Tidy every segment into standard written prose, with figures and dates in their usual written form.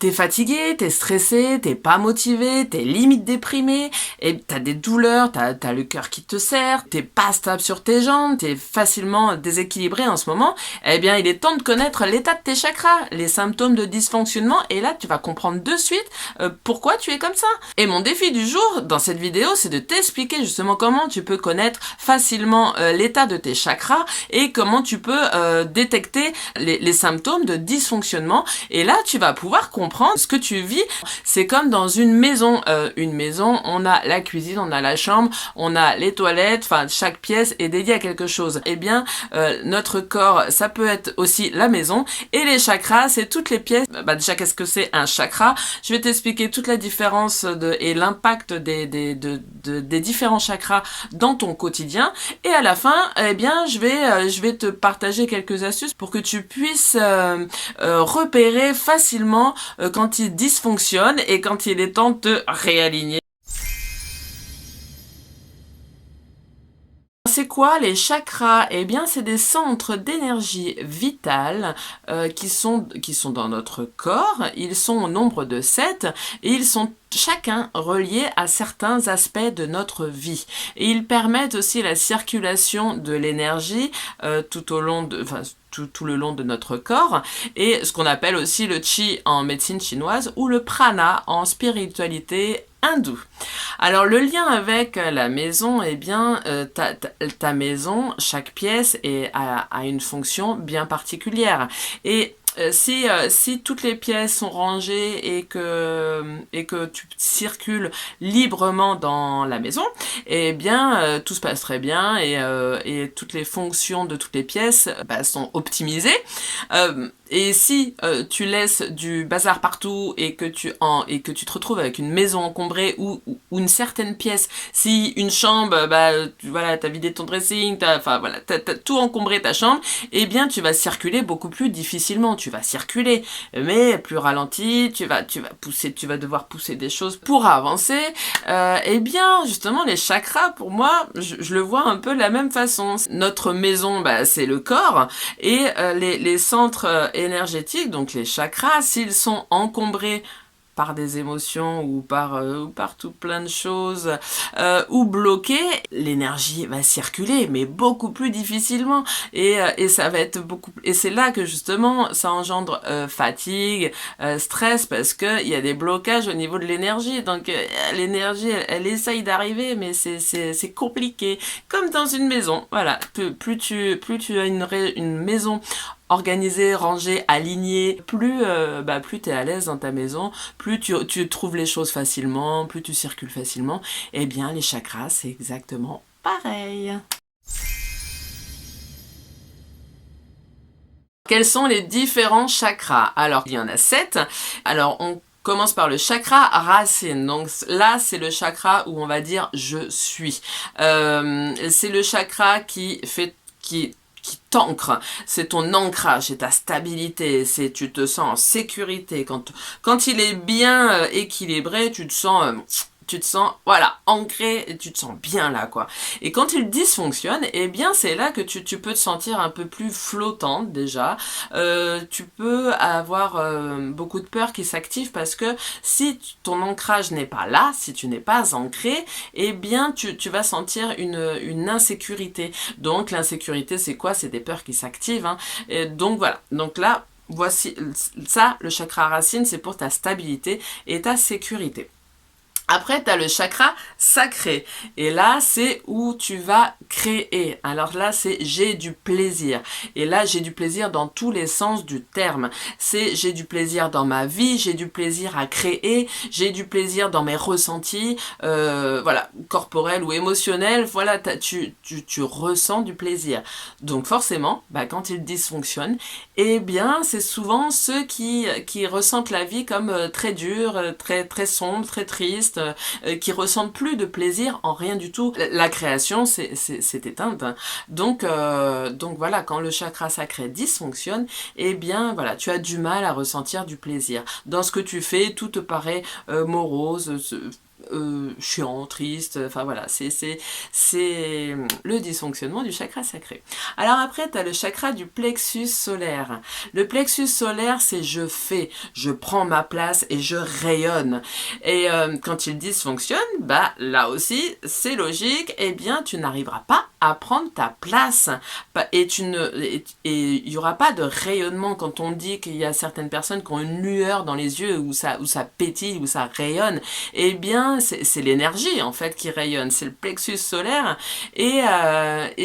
T'es fatigué, t'es stressé, t'es pas motivé, t'es limite déprimé, et t'as des douleurs, t'as le cœur qui te serre, t'es pas stable sur tes jambes, t'es facilement déséquilibré en ce moment, eh bien il est temps de connaître l'état de tes chakras, les symptômes de dysfonctionnement, et là tu vas comprendre de suite pourquoi tu es comme ça. Et mon défi du jour dans cette vidéo, c'est de t'expliquer justement comment tu peux connaître facilement l'état de tes chakras et comment tu peux détecter les symptômes de dysfonctionnement. Et là tu vas pouvoir comprendre ce que tu vis. C'est comme dans une maison. Une maison, on a la cuisine, on a la chambre, on a les toilettes, enfin chaque pièce est dédiée à quelque chose. Eh bien, notre corps, ça peut être aussi la maison, et les chakras, c'est toutes les pièces. Déjà, qu'est-ce que c'est un chakra? Je vais t'expliquer toute la différence et l'impact des différents chakras dans ton quotidien, et à la fin, eh bien, je vais te partager quelques astuces pour que tu puisses repérer facilement quand il dysfonctionne et quand il est temps de réaligner. C'est quoi les chakras? Eh bien, c'est des centres d'énergie vitale qui sont dans notre corps. Ils sont au nombre de 7 et ils sont chacun reliés à certains aspects de notre vie. Et ils permettent aussi la circulation de l'énergie tout au long de... tout le long de notre corps, et ce qu'on appelle aussi le qi en médecine chinoise ou le prana en spiritualité hindoue. Alors le lien avec la maison, eh bien ta maison, chaque pièce a une fonction bien particulière, et si toutes les pièces sont rangées et que tu circules librement dans la maison, eh bien tout se passe très bien, et toutes les fonctions de toutes les pièces sont optimisées. Et si tu laisses du bazar partout et que tu te retrouves avec une maison encombrée ou une certaine pièce, si une chambre, voilà, t'as vidé ton dressing, t'as tout encombré ta chambre, eh bien tu vas circuler beaucoup plus difficilement. Tu vas circuler, mais plus ralenti, tu vas devoir pousser des choses pour avancer. Eh bien justement les chakras, pour moi, je le vois un peu de la même façon. Notre maison, c'est le corps, et les centres énergétiques, donc les chakras, s'ils sont encombrés par des émotions ou par tout plein de choses, ou bloqués, l'énergie va circuler, mais beaucoup plus difficilement, et ça va être et c'est là que justement ça engendre fatigue, stress, parce que il y a des blocages au niveau de l'énergie. Donc l'énergie, elle essaye d'arriver, mais c'est compliqué, comme dans une maison. Voilà, plus tu as une maison organisé, rangé, aligné, plus tu es à l'aise dans ta maison, plus tu trouves les choses facilement, plus tu circules facilement. Eh bien les chakras, c'est exactement pareil. Quels sont les différents chakras? Alors il y en a 7. Alors on commence par le chakra racine. Donc là, c'est le chakra où on va dire je suis. C'est le chakra qui t'ancre, c'est ton ancrage, c'est ta stabilité, tu te sens en sécurité. Quand il est bien équilibré, tu te sens, voilà, ancré, et tu te sens bien là, quoi. Et quand il dysfonctionne, eh bien, c'est là que tu peux te sentir un peu plus flottante, déjà. Tu peux avoir beaucoup de peur qui s'active, parce que si ton ancrage n'est pas là, si tu n'es pas ancré, eh bien, tu vas sentir une insécurité. Donc, l'insécurité, c'est quoi? C'est des peurs qui s'activent, hein. Et donc, voilà. Donc là, voici ça, le chakra racine, c'est pour ta stabilité et ta sécurité. Après, tu as le chakra sacré. Et là, c'est où tu vas créer. Alors là, c'est j'ai du plaisir. Et là, j'ai du plaisir dans tous les sens du terme. C'est j'ai du plaisir dans ma vie, j'ai du plaisir à créer, j'ai du plaisir dans mes ressentis, voilà, corporels ou émotionnels. Voilà, tu ressens du plaisir. Donc forcément, quand il dysfonctionne, eh bien, c'est souvent ceux qui ressentent la vie comme très dure, très, très sombre, très triste, qui ressentent plus de plaisir en rien du tout. La création c'est éteinte. Donc voilà, quand le chakra sacré dysfonctionne, eh bien voilà, tu as du mal à ressentir du plaisir. Dans ce que tu fais, tout te paraît morose, chiant, triste, enfin voilà, c'est le dysfonctionnement du chakra sacré. Alors après, tu as le chakra du plexus solaire. Le plexus solaire, c'est je fais, je prends ma place et je rayonne. Et quand il dysfonctionne, bah là aussi, c'est logique, eh bien tu n'arriveras pas à prendre ta place. Et il n'y aura pas de rayonnement. Quand on dit qu'il y a certaines personnes qui ont une lueur dans les yeux, où ça pétille, où ça rayonne, eh bien c'est l'énergie en fait qui rayonne, c'est le plexus solaire. Et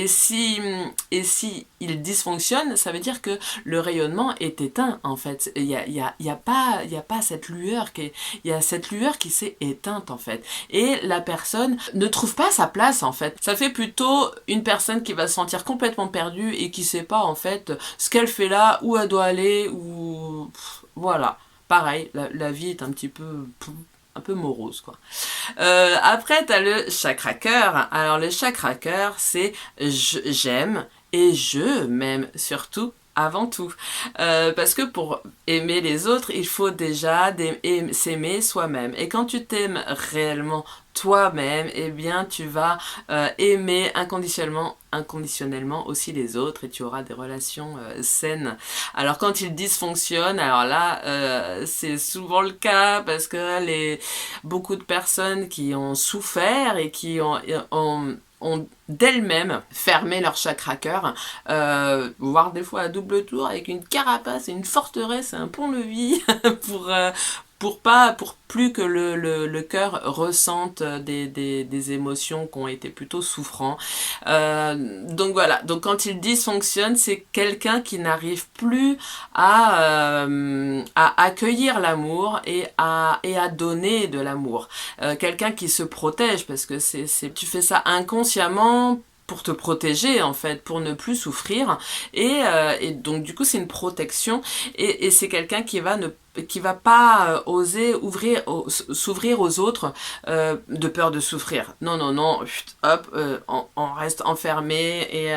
si il dysfonctionne, ça veut dire que le rayonnement est éteint en fait. Il y a pas cette lueur il y a cette lueur qui s'est éteinte en fait. Et la personne ne trouve pas sa place en fait. Ça fait plutôt une personne qui va se sentir complètement perdue et qui sait pas en fait ce qu'elle fait là, où elle doit aller, ou voilà. Pareil, la vie est un peu morose quoi. Après t'as le chakra cœur. Alors le chakra cœur, c'est j'aime et je m'aime surtout avant tout. Parce que pour aimer les autres, il faut déjà s'aimer soi-même. Et quand tu t'aimes réellement toi-même, eh bien tu vas aimer inconditionnellement aussi les autres et tu auras des relations saines. Alors quand il dysfonctionne, alors là c'est souvent le cas parce que beaucoup de personnes qui ont souffert et qui ont d'elles-mêmes fermé leur chakra cœur, voire des fois à double tour avec une carapace et une forteresse et un pont-levis pour plus que le cœur ressente des émotions qui ont été plutôt souffrants. Donc voilà, donc quand il dysfonctionne, c'est quelqu'un qui n'arrive plus à accueillir l'amour et à donner de l'amour. Quelqu'un qui se protège, parce que tu fais ça inconsciemment pour te protéger en fait, pour ne plus souffrir, et donc du coup c'est une protection, et c'est quelqu'un qui va pas oser s'ouvrir aux autres de peur de souffrir. Non, hop, on reste enfermé et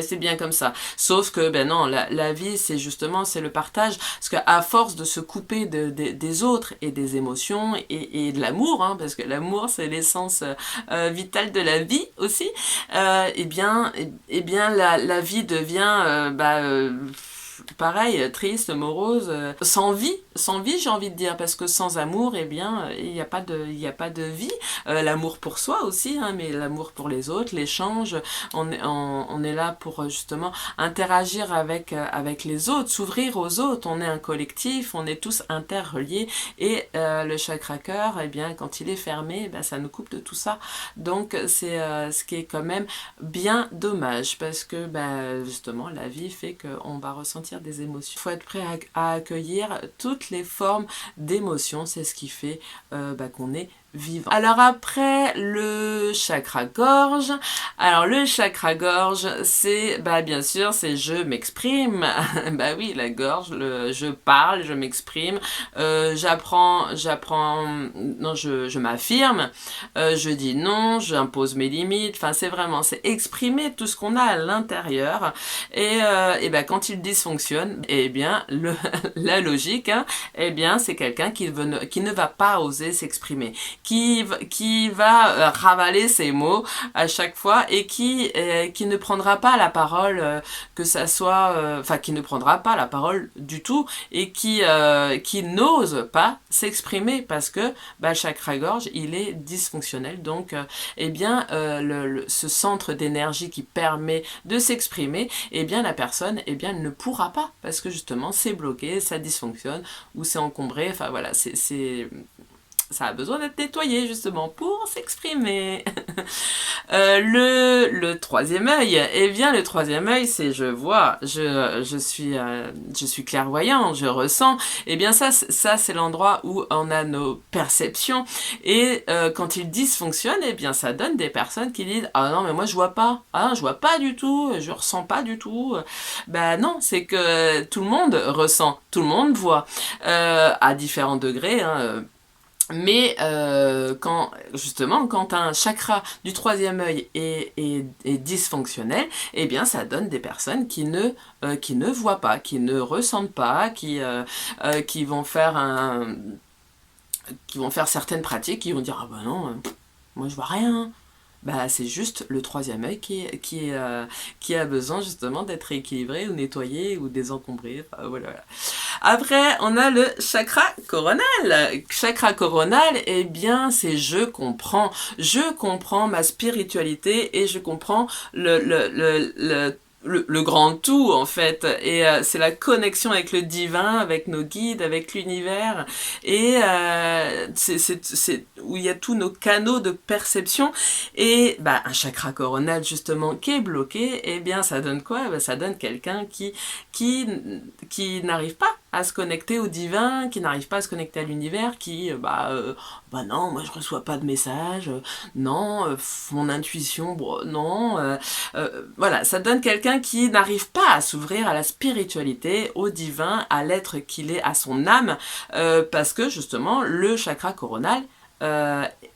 c'est bien comme ça. Sauf que ben non, la vie c'est le partage, parce qu'à force de se couper des autres et des émotions et de l'amour, hein, parce que l'amour c'est l'essence vitale de la vie aussi, eh bien la vie devient pareil, triste, morose, sans vie, j'ai envie de dire, parce que sans amour, eh bien, il n'y a pas de vie. L'amour pour soi aussi, hein, mais l'amour pour les autres, l'échange, on est là pour justement interagir avec les autres, s'ouvrir aux autres. On est un collectif, on est tous interreliés, et le chakra cœur, eh bien, quand il est fermé, ben, ça nous coupe de tout ça. Donc, c'est ce qui est quand même bien dommage, parce que ben, justement, la vie fait qu'on va ressentir des émotions. Il faut être prêt à accueillir toutes les formes d'émotions, c'est ce qui fait qu'on est vivant. Alors après, le chakra gorge. Alors le chakra gorge, c'est bien sûr, c'est je m'exprime. Bah oui, la gorge, je parle, je m'exprime, j'apprends, non, je m'affirme, je dis non, j'impose mes limites. Enfin, c'est exprimer tout ce qu'on a à l'intérieur. Et quand il dysfonctionne, eh bien la logique, hein, eh bien c'est quelqu'un qui ne va pas oser s'exprimer, qui va ravaler ses mots à chaque fois, et qui ne prendra pas la parole, que ça soit, qui ne prendra pas la parole du tout, et qui n'ose pas s'exprimer parce que le chakra-gorge il est dysfonctionnel. Donc ce centre d'énergie qui permet de s'exprimer, eh bien la personne elle ne pourra pas, parce que justement c'est bloqué, ça dysfonctionne ou c'est encombré. Enfin voilà, ça a besoin d'être nettoyé justement pour s'exprimer. Le troisième œil, eh bien le troisième œil, c'est je vois, je suis clairvoyant, je ressens. Eh bien ça c'est l'endroit où on a nos perceptions, et quand il dysfonctionne, eh bien ça donne des personnes qui disent ah non mais moi je vois pas, je vois pas du tout, je ressens pas du tout. Non, c'est que tout le monde ressent, tout le monde voit à différents degrés, hein. Mais quand un chakra du troisième œil est dysfonctionnel, eh bien ça donne des personnes qui ne voient pas, qui ne ressentent pas, qui vont faire qui vont faire certaines pratiques, qui vont dire ah bah non, moi je vois rien. Bah, c'est juste le troisième œil qui a besoin justement d'être équilibré ou nettoyé ou désencombré. Enfin, voilà. Après, on a le chakra coronal. Chakra coronal, eh bien, c'est je comprends ma spiritualité et je comprends le grand tout en fait, et c'est la connexion avec le divin, avec nos guides, avec l'univers, et c'est où il y a tous nos canaux de perception. Et bah, un chakra coronal justement qui est bloqué, eh bien ça donne quoi? Bah, ça donne quelqu'un qui, qui n'arrive pas à se connecter au divin, qui n'arrive pas à se connecter à l'univers, qui bah non, moi je reçois pas de message, non, mon intuition, bon, non, voilà, ça donne quelqu'un qui n'arrive pas à s'ouvrir à la spiritualité, au divin, à l'être qu'il est, à son âme, parce que justement le chakra coronal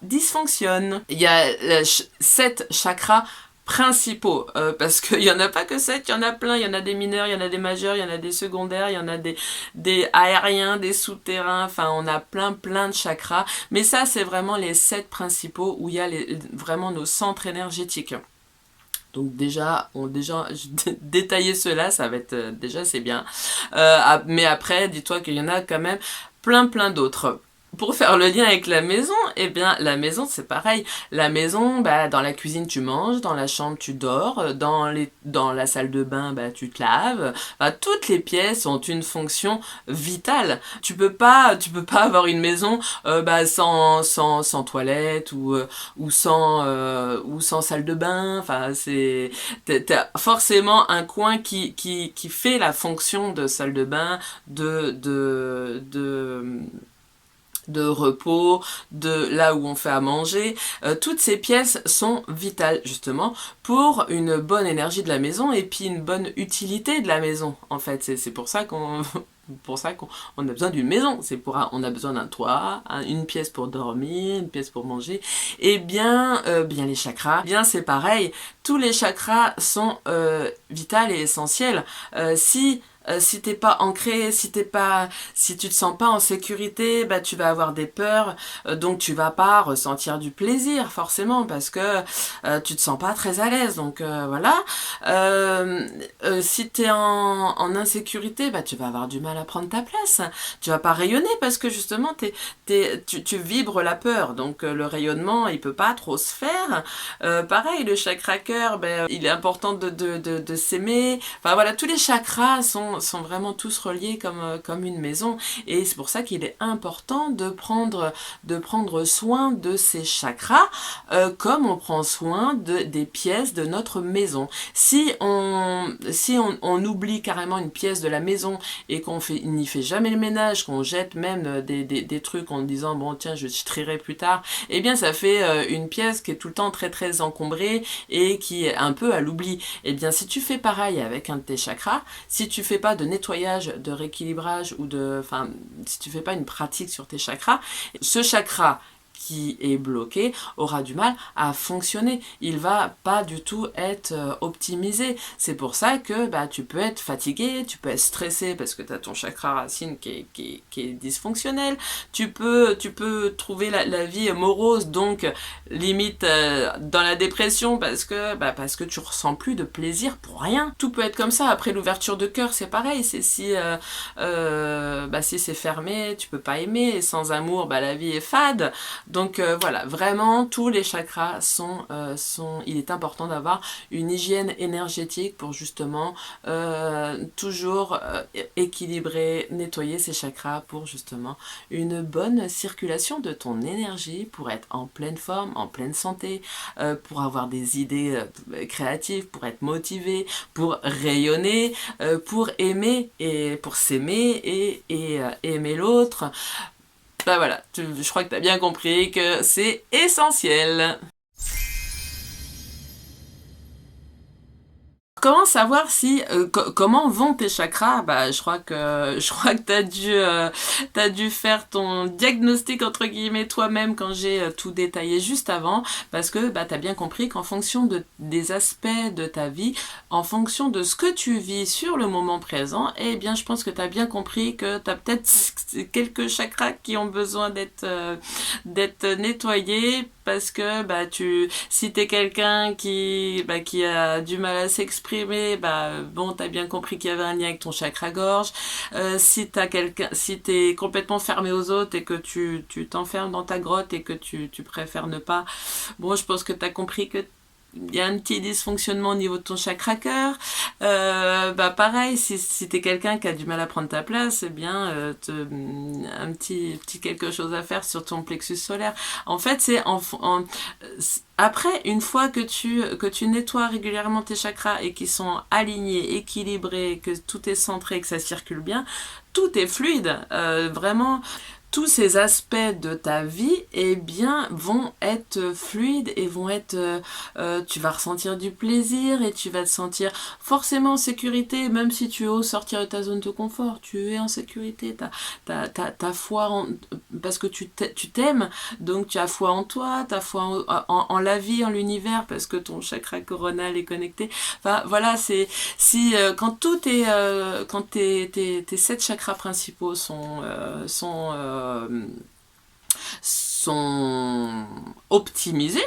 dysfonctionne. Il y a 7 chakras principaux, parce qu'il n'y en a pas que 7, il y en a plein, il y en a des mineurs, il y en a des majeurs, il y en a des secondaires, il y en a des aériens, des souterrains, enfin on a plein de chakras, mais ça c'est vraiment les 7 principaux où il y a vraiment nos centres énergétiques. Donc déjà, détailler cela, ça va être déjà c'est bien. Mais après, dis-toi qu'il y en a quand même plein d'autres. Pour faire le lien avec la maison, eh bien la maison c'est pareil. La maison, bah, dans la cuisine tu manges, dans la chambre tu dors, dans la salle de bain bah, tu te laves. Enfin, toutes les pièces ont une fonction vitale. Tu peux pas avoir une maison bah, sans toilette ou sans salle de bain. Enfin t'as forcément un coin qui fait la fonction de salle de bain, de repos, de là où on fait à manger. Toutes ces pièces sont vitales justement pour une bonne énergie de la maison et puis une bonne utilité de la maison. En fait, c'est pour ça qu'on a besoin d'une maison. On a besoin d'un toit, une pièce pour dormir, une pièce pour manger. Et bien les chakras, bien c'est pareil. Tous les chakras sont vitaux et essentiels. Si t'es pas ancré, si tu te sens pas en sécurité, bah tu vas avoir des peurs, donc tu vas pas ressentir du plaisir forcément parce que tu te sens pas très à l'aise. Donc voilà. Si t'es en insécurité, bah tu vas avoir du mal à prendre ta place. Tu vas pas rayonner parce que justement tu vibres la peur. Donc le rayonnement il peut pas trop se faire. Pareil, le chakra cœur, ben, il est important de s'aimer. Enfin voilà, tous les chakras sont vraiment tous reliés comme une maison. Et c'est pour ça qu'il est important de prendre soin de ces chakras comme on prend soin des pièces de notre maison. Si on oublie carrément une pièce de la maison et qu'on n'y fait jamais le ménage, qu'on jette même des trucs en disant bon tiens je trierai plus tard, eh bien ça fait une pièce qui est tout le temps très encombrée et qui est un peu à l'oubli. Eh bien si tu fais pareil avec un de tes chakras, si tu fais pas de nettoyage, de rééquilibrage si tu fais pas une pratique sur tes chakras, ce chakra qui est bloqué aura du mal à fonctionner. Il va pas du tout être optimisé. C'est pour ça que bah, tu peux être fatigué, tu peux être stressé parce que tu as ton chakra racine qui est dysfonctionnel. Tu peux trouver la vie morose, donc limite dans la dépression parce que tu ressens plus de plaisir pour rien. Tout peut être comme ça. Après l'ouverture de cœur, c'est pareil. C'est si c'est fermé, tu peux pas aimer. Et sans amour, bah, la vie est fade. Donc voilà, vraiment tous les chakras il est important d'avoir une hygiène énergétique pour justement toujours équilibrer, nettoyer ces chakras pour justement une bonne circulation de ton énergie, pour être en pleine forme, en pleine santé, pour avoir des idées créatives, pour être motivé, pour rayonner, pour aimer et pour s'aimer et aimer l'autre. Bah voilà, je crois que tu as bien compris que c'est essentiel. Comment savoir si comment vont tes chakras? Bah, je crois que t'as dû faire ton diagnostic entre guillemets toi-même quand j'ai tout détaillé juste avant, parce que bah t'as bien compris qu'en fonction des aspects de ta vie, en fonction de ce que tu vis sur le moment présent, eh bien je pense que t'as bien compris que t'as peut-être quelques chakras qui ont besoin d'être nettoyés, parce que bah si t'es quelqu'un qui a du mal à s'exprimer, bah bon, t'as bien compris qu'il y avait un lien avec ton chakra gorge. Si t'es complètement fermé aux autres et que tu t'enfermes dans ta grotte et que tu préfères ne pas, bon, je pense que t'as compris que il y a un petit dysfonctionnement au niveau de ton chakra cœur. Bah pareil, si t'es quelqu'un qui a du mal à prendre ta place, eh bien un petit quelque chose à faire sur ton plexus solaire. En fait, après, une fois que tu nettoies régulièrement tes chakras et qu'ils sont alignés, équilibrés, que tout est centré, que ça circule bien, tout est fluide. Vraiment, tous ces aspects de ta vie, eh bien, vont être fluides et tu vas ressentir du plaisir et tu vas te sentir forcément en sécurité, même si tu oses sortir de ta zone de confort, tu es en sécurité, t'as foi parce que tu t'aimes, donc tu as foi en toi, t'as foi en la vie, en l'univers, parce que ton chakra coronal est connecté. Enfin, voilà, quand quand tes 7 chakras principaux sont optimisés,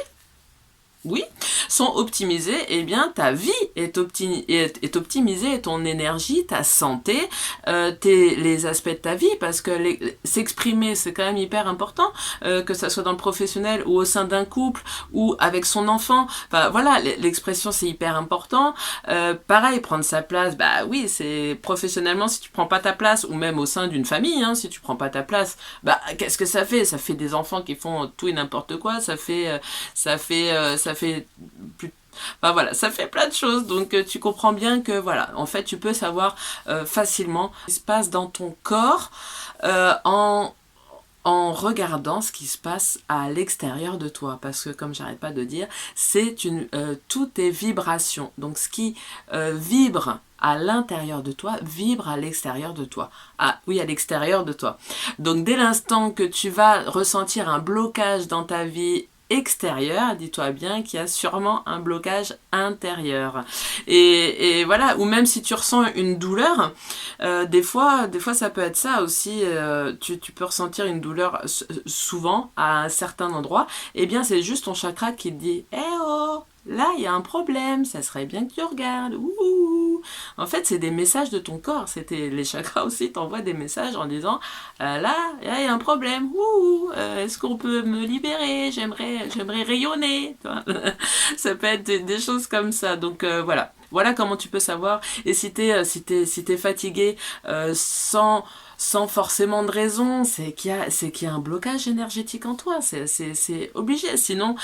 oui, sont optimisés, eh bien ta vie est optimisée, ton énergie, ta santé, les aspects de ta vie, parce que s'exprimer c'est quand même hyper important, que ça soit dans le professionnel ou au sein d'un couple ou avec son enfant, enfin voilà, l'expression c'est hyper important. Pareil, prendre sa place, bah oui, c'est professionnellement, si tu prends pas ta place, ou même au sein d'une famille, hein, si tu prends pas ta place, bah qu'est-ce que ça fait? Ça fait des enfants qui font tout et n'importe quoi, ça fait plus. Enfin voilà, ça fait plein de choses, donc tu comprends bien que voilà, en fait tu peux savoir facilement ce qui se passe dans ton corps en regardant ce qui se passe à l'extérieur de toi, parce que comme j'arrête pas de dire, tout est vibration, donc ce qui vibre à l'intérieur de toi vibre à l'extérieur de toi. Ah oui, à l'extérieur de toi. Donc dès l'instant que tu vas ressentir un blocage dans ta vie extérieur, dis-toi bien qu'il y a sûrement un blocage intérieur. Et voilà, ou même si tu ressens une douleur, des fois ça peut être ça aussi, tu peux ressentir une douleur souvent à un certain endroit, et bien c'est juste ton chakra qui te dit « Eh oh, là il y a un problème, ça serait bien que tu regardes. » Ouh. En fait, c'est des messages de ton corps. Les chakras aussi t'envoient des messages en disant là, il y a un problème. Ouh, est-ce qu'on peut me libérer? J'aimerais rayonner. Ça peut être des choses comme ça. Donc voilà. Voilà comment tu peux savoir. Et si t'es fatigué sans forcément de raison, c'est qu'il y a un blocage énergétique en toi. C'est obligé. Sinon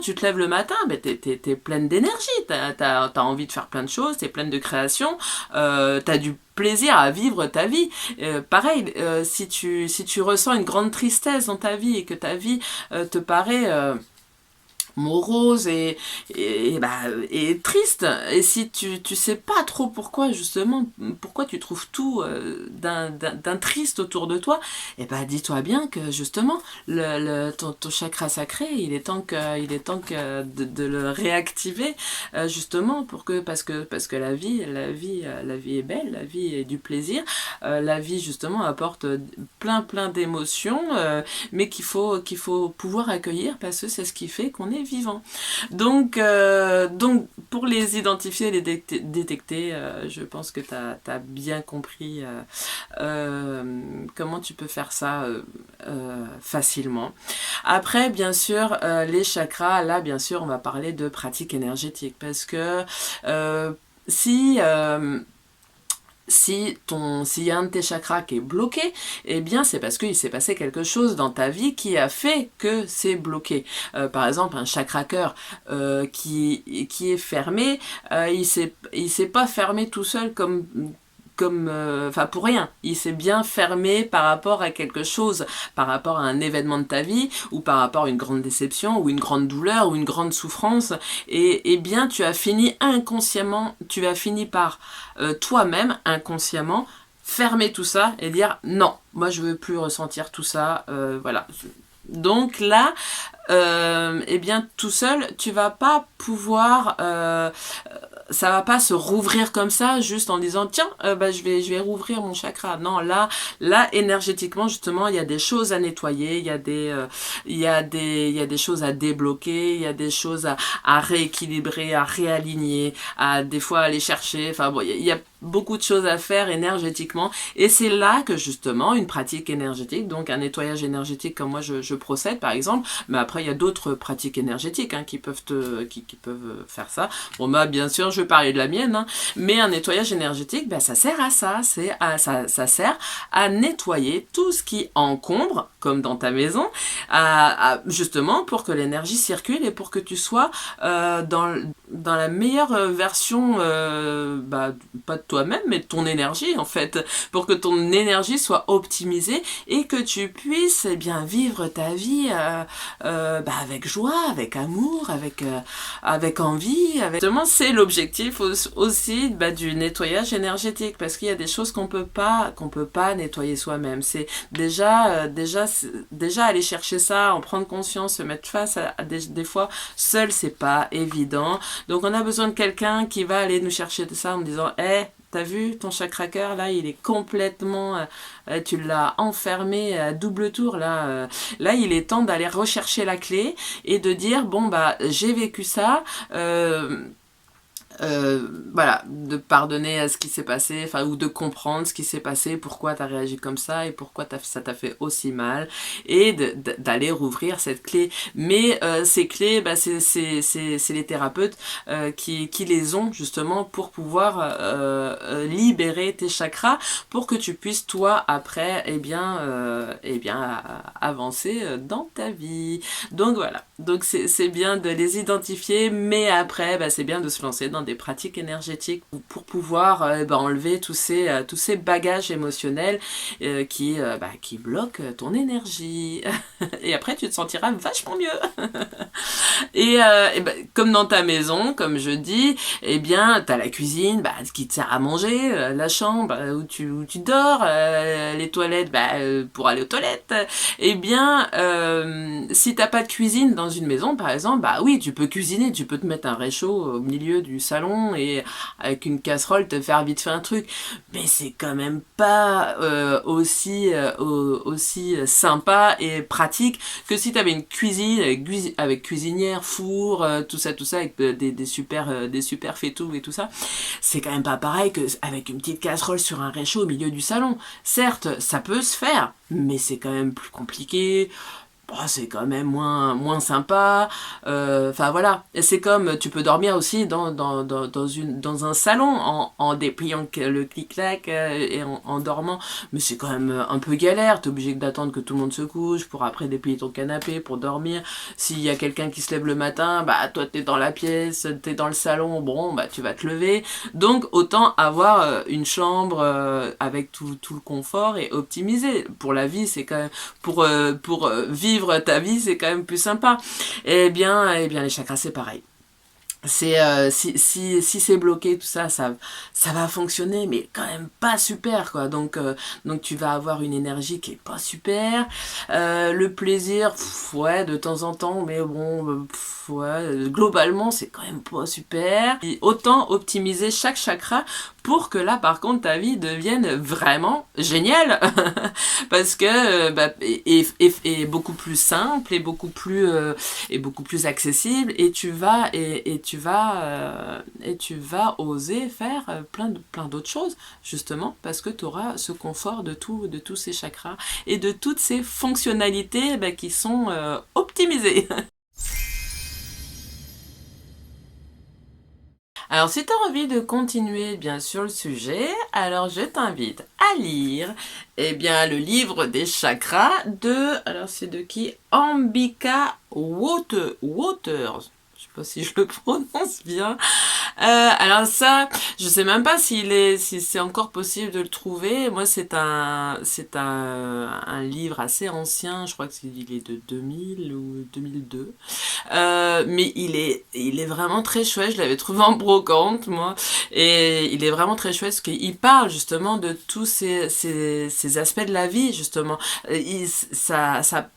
tu te lèves le matin, ben t'es pleine d'énergie. T'as envie de faire plein de choses, t'es pleine de création, t'as du plaisir à vivre ta vie. Pareil, si tu ressens une grande tristesse dans ta vie et que ta vie te paraît morose et triste, et si tu sais pas trop pourquoi tu trouves tout d'un triste autour de toi, et ben dis-toi bien que justement ton chakra sacré, il est temps que de le réactiver, justement parce que la vie est belle, la vie est du plaisir, la vie justement apporte plein d'émotions, mais qu'il faut pouvoir accueillir, parce que c'est ce qui fait qu'on est vivant. Donc pour les identifier, les détecter, je pense que tu as bien compris comment tu peux faire ça facilement. Après, bien sûr, les chakras, là, bien sûr, on va parler de pratique énergétique, parce que s'il y a un de tes chakras qui est bloqué, eh bien c'est parce qu'il s'est passé quelque chose dans ta vie qui a fait que c'est bloqué. Par exemple, un chakra cœur qui est fermé, il s'est pas fermé tout seul pour rien. Il s'est bien fermé par rapport à quelque chose, par rapport à un événement de ta vie, ou par rapport à une grande déception, ou une grande douleur, ou une grande souffrance, et bien tu as fini inconsciemment, tu as fini par toi-même, inconsciemment, fermer tout ça et dire non, moi je veux plus ressentir tout ça, voilà. Donc là, eh bien tout seul, tu vas pas pouvoir, ça va pas se rouvrir comme ça, juste en disant tiens, je vais rouvrir mon chakra. Non, là énergétiquement justement, il y a des choses à nettoyer, il y a des choses à débloquer, il y a des choses à rééquilibrer, à réaligner, à des fois aller chercher. Enfin bon, il y a beaucoup de choses à faire énergétiquement, et c'est là que justement une pratique énergétique, donc un nettoyage énergétique comme moi je procède par exemple, mais après il y a d'autres pratiques énergétiques qui peuvent faire ça. Bon bien sûr je vais parler de la mienne, mais un nettoyage énergétique, ça sert à ça, ça sert à nettoyer tout ce qui encombre, comme dans ta maison, justement pour que l'énergie circule et pour que tu sois dans la meilleure version, pas de toi-même, mais de ton énergie en fait, pour que ton énergie soit optimisée et que tu puisses bien vivre ta vie avec joie, avec amour, avec envie. Justement, c'est l'objectif aussi du nettoyage énergétique, parce qu'il y a des choses qu'on peut pas nettoyer soi-même. C'est déjà aller chercher ça, en prendre conscience, se mettre face à des fois seul, c'est pas évident. Donc on a besoin de quelqu'un qui va aller nous chercher de ça en me disant t'as vu ton chakra cœur là, il est complètement, tu l'as enfermé à double tour là. Là, il est temps d'aller rechercher la clé et de dire j'ai vécu ça. Voilà, de pardonner à ce qui s'est passé, ou de comprendre ce qui s'est passé, pourquoi tu as réagi comme ça et pourquoi ça t'a fait aussi mal, et d'aller rouvrir cette clé. Mais ces clés, c'est les thérapeutes qui les ont justement pour pouvoir libérer tes chakras, pour que tu puisses toi après avancer dans ta vie. Donc voilà, donc c'est bien de les identifier, mais après c'est bien de se lancer dans des pratiques énergétiques pour pouvoir enlever tous ces bagages émotionnels qui bloquent ton énergie. Et après tu te sentiras vachement mieux. Et comme dans ta maison, comme je dis, t'as la cuisine qui te sert à manger, la chambre où tu dors, les toilettes pour aller aux toilettes. Si t'as pas de cuisine dans une maison par exemple, oui, tu peux cuisiner, tu peux te mettre un réchaud au milieu du salon et avec une casserole te faire vite fait un truc, mais c'est quand même pas aussi sympa et pratique que si t'avais une cuisine avec cuisinière, four, tout ça avec des super fétous et tout ça. C'est quand même pas pareil que avec une petite casserole sur un réchaud au milieu du salon. Certes, ça peut se faire, mais c'est quand même plus compliqué. C'est quand même moins sympa. Voilà. Et c'est comme tu peux dormir aussi dans un salon en dépliant le clic-clac et en dormant. Mais c'est quand même un peu galère. T'es obligé d'attendre que tout le monde se couche pour après déplier ton canapé pour dormir. S'il y a quelqu'un qui se lève le matin, toi t'es dans la pièce, t'es dans le salon, tu vas te lever. Donc autant avoir une chambre avec tout le confort et optimisé. Pour la vie, c'est quand même pour vivre ta vie, c'est quand même plus sympa. Eh bien les chakras, c'est pareil. C'est si c'est bloqué, tout ça va fonctionner, mais quand même pas super quoi. Donc tu vas avoir une énergie qui est pas super. Le plaisir, de temps en temps, mais globalement c'est quand même pas super. Et autant optimiser chaque chakra pour que là par contre ta vie devienne vraiment géniale. Parce que est beaucoup plus simple et beaucoup plus accessible, et tu vas oser faire plein d'autres choses, justement parce que tu auras ce confort de tous ces chakras et de toutes ces fonctionnalités qui sont optimisées. Alors si tu as envie de continuer bien sûr le sujet, alors je t'invite à lire le livre des chakras alors c'est de qui? Ambika Waters. Je sais pas si je le prononce bien. Alors ça, je sais même pas si c'est encore possible de le trouver. Moi, un livre assez ancien. Je crois qu'il est de 2000 ou 2002. Mais il est vraiment très chouette. Je l'avais trouvé en brocante, moi. Et il est vraiment très chouette parce qu'il parle justement de tous ces aspects de la vie, justement.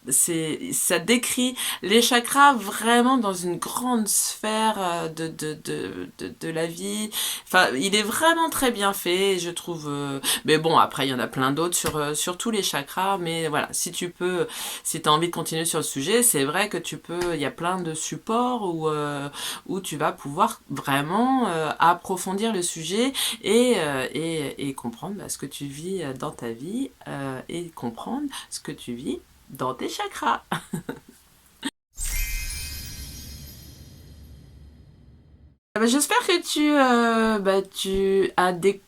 Ça décrit les chakras vraiment dans une grande sphère de la vie. Enfin, il est vraiment très bien fait, je trouve. Mais bon, après, il y en a plein d'autres sur tous les chakras. Mais voilà, si tu as envie de continuer sur le sujet, c'est vrai que il y a plein de supports où tu vas pouvoir vraiment approfondir le sujet et comprendre ce que tu vis dans ta vie et comprendre ce que tu vis dans tes chakras. J'espère que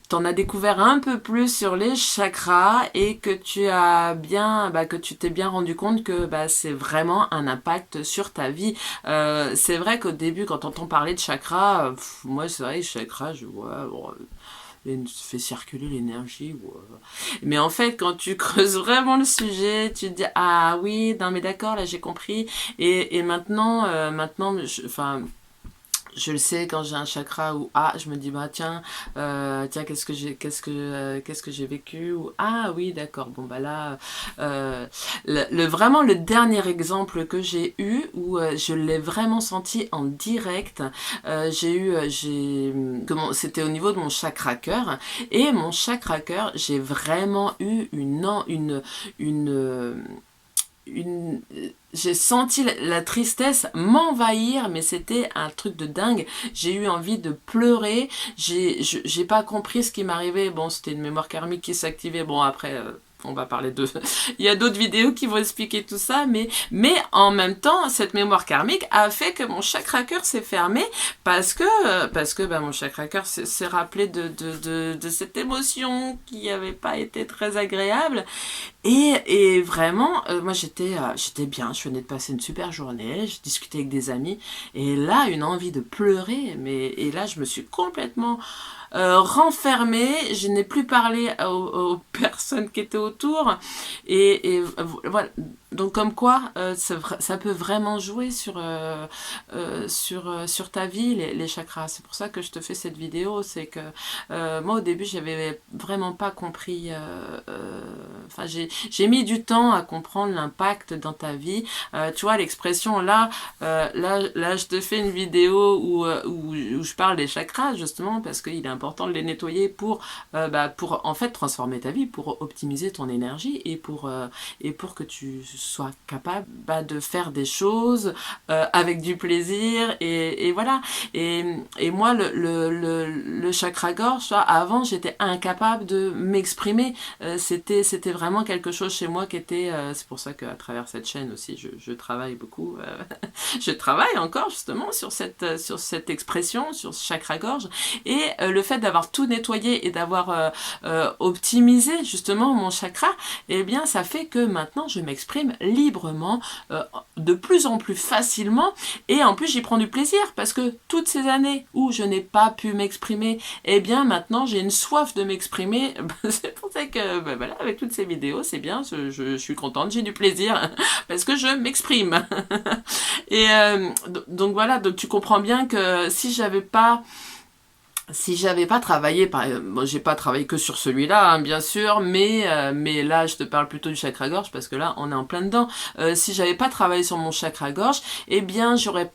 t'en as découvert un peu plus sur les chakras et que que tu t'es bien rendu compte que c'est vraiment un impact sur ta vie. C'est vrai qu'au début, quand t'entends parler de chakras, moi c'est vrai, les chakras, je vois, bon, fait circuler l'énergie. Mais en fait, quand tu creuses vraiment le sujet, tu te dis ah oui, non mais d'accord, là j'ai compris. Et maintenant, je le sais quand j'ai un chakra où je me dis tiens qu'est-ce que j'ai vécu, ou oui d'accord, bon là vraiment le dernier exemple que j'ai eu où je l'ai vraiment senti en direct, c'était au niveau de mon chakra cœur, et mon chakra cœur, j'ai vraiment eu j'ai senti la tristesse m'envahir, mais c'était un truc de dingue. J'ai eu envie de pleurer. J'ai pas compris ce qui m'arrivait. Bon, c'était une mémoire karmique qui s'activait. Bon, après, on va parler de... Il y a d'autres vidéos qui vont expliquer tout ça, mais en même temps, cette mémoire karmique a fait que mon chakra cœur s'est fermé parce que mon chakra cœur s'est rappelé de cette émotion qui n'avait pas été très agréable. Et vraiment, moi j'étais bien, je venais de passer une super journée, je discutais avec des amis, et là, une envie de pleurer, et là, je me suis complètement renfermée, je n'ai plus parlé aux personnes qui étaient autour, voilà. Donc comme quoi, ça peut vraiment jouer sur ta vie, les chakras. C'est pour ça que je te fais cette vidéo, c'est que moi au début, j'avais vraiment pas compris, j'ai mis du temps à comprendre l'impact dans ta vie. Tu vois, l'expression là, je te fais une vidéo où je parle des chakras, justement, parce qu'il est important de les nettoyer pour en fait transformer ta vie, pour optimiser ton énergie et pour que tu sois capable de faire des choses avec du plaisir, et voilà. Et moi, le chakra gorge, avant, j'étais incapable de m'exprimer. C'était vraiment quelque chose chez moi qui était... c'est pour ça qu'à travers cette chaîne aussi, je travaille beaucoup. Je travaille encore justement sur cette expression, sur ce chakra-gorge. Et le fait d'avoir tout nettoyé et d'avoir optimisé justement mon chakra, eh bien ça fait que maintenant je m'exprime librement, de plus en plus facilement. Et en plus j'y prends du plaisir, parce que toutes ces années où je n'ai pas pu m'exprimer, eh bien maintenant j'ai une soif de m'exprimer. C'est pour ça que voilà, avec toutes ces vidéos, c'est bien, je suis contente, j'ai du plaisir parce que je m'exprime. Et donc voilà, donc tu comprends bien que si j'avais pas travaillé, bon, j'ai pas travaillé que sur celui-là, hein, bien sûr, mais là, je te parle plutôt du chakra-gorge, parce que là, on est en plein dedans. Si j'avais pas travaillé sur mon chakra-gorge, eh bien, j'aurais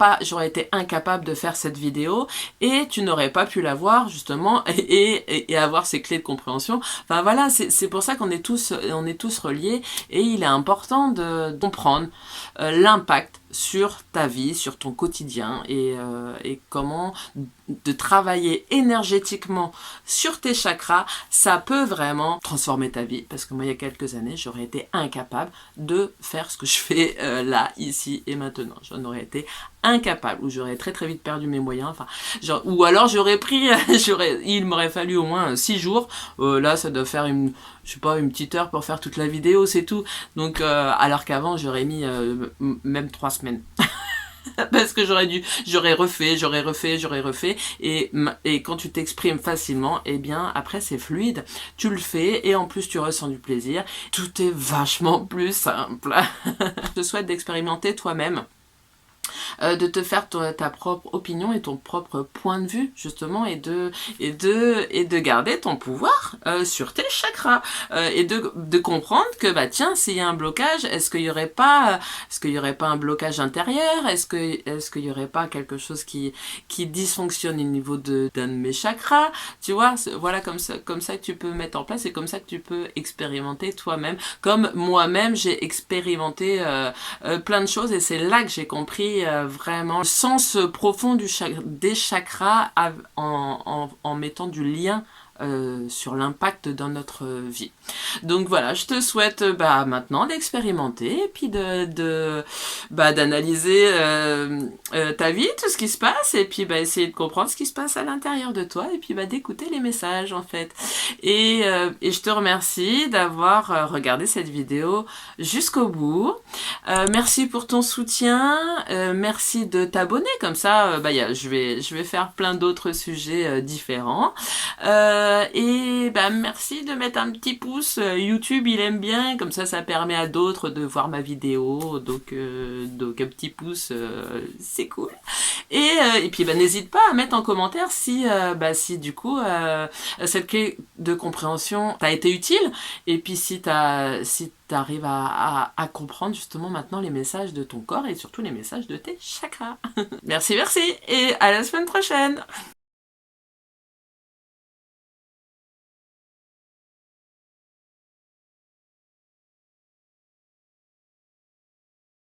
été incapable de faire cette vidéo, et tu n'aurais pas pu la voir, justement, et avoir ces clés de compréhension. Enfin, voilà, c'est pour ça qu'on est tous reliés, et il est important de comprendre l'impact sur ta vie, sur ton quotidien, et comment de travailler énergétiquement sur tes chakras, ça peut vraiment transformer ta vie. Parce que moi, il y a quelques années, j'aurais été incapable de faire ce que je fais là, ici et maintenant. J'en aurais été incapable, ou j'aurais très très vite perdu mes moyens, ou alors il m'aurait fallu au moins 6 jours, là ça doit faire une petite heure pour faire toute la vidéo, c'est tout. Donc alors qu'avant j'aurais mis même 3 semaines. Parce que j'aurais refait. Et quand tu t'exprimes facilement, eh bien, après, c'est fluide. Tu le fais et en plus, tu ressens du plaisir. Tout est vachement plus simple. Je te souhaite d'expérimenter toi-même, de te faire ta propre opinion et ton propre point de vue, justement, et de garder ton pouvoir sur tes chakras, et de comprendre que bah tiens, s'il y a un blocage, est-ce qu'il y aurait pas un blocage intérieur, est-ce qu'il y aurait pas quelque chose qui dysfonctionne au niveau d'un de mes chakras, tu vois, voilà, comme ça que tu peux mettre en place, et comme ça que tu peux expérimenter toi-même, comme moi-même j'ai expérimenté plein de choses, et c'est là que j'ai compris vraiment le sens profond des chakras en mettant du lien sur l'impact dans notre vie. Donc voilà, je te souhaite maintenant d'expérimenter et puis d'analyser ta vie, tout ce qui se passe, et puis essayer de comprendre ce qui se passe à l'intérieur de toi, et puis d'écouter les messages en fait. Et je te remercie d'avoir regardé cette vidéo jusqu'au bout. Merci pour ton soutien, merci de t'abonner, comme ça je vais faire plein d'autres sujets différents. Et merci de mettre un petit pouce, YouTube il aime bien, comme ça permet à d'autres de voir ma vidéo, donc un petit pouce, c'est cool. Et puis n'hésite pas à mettre en commentaire si du coup cette clé de compréhension t'a été utile, et puis si t'arrives à comprendre justement maintenant les messages de ton corps, et surtout les messages de tes chakras. Merci, et à la semaine prochaine.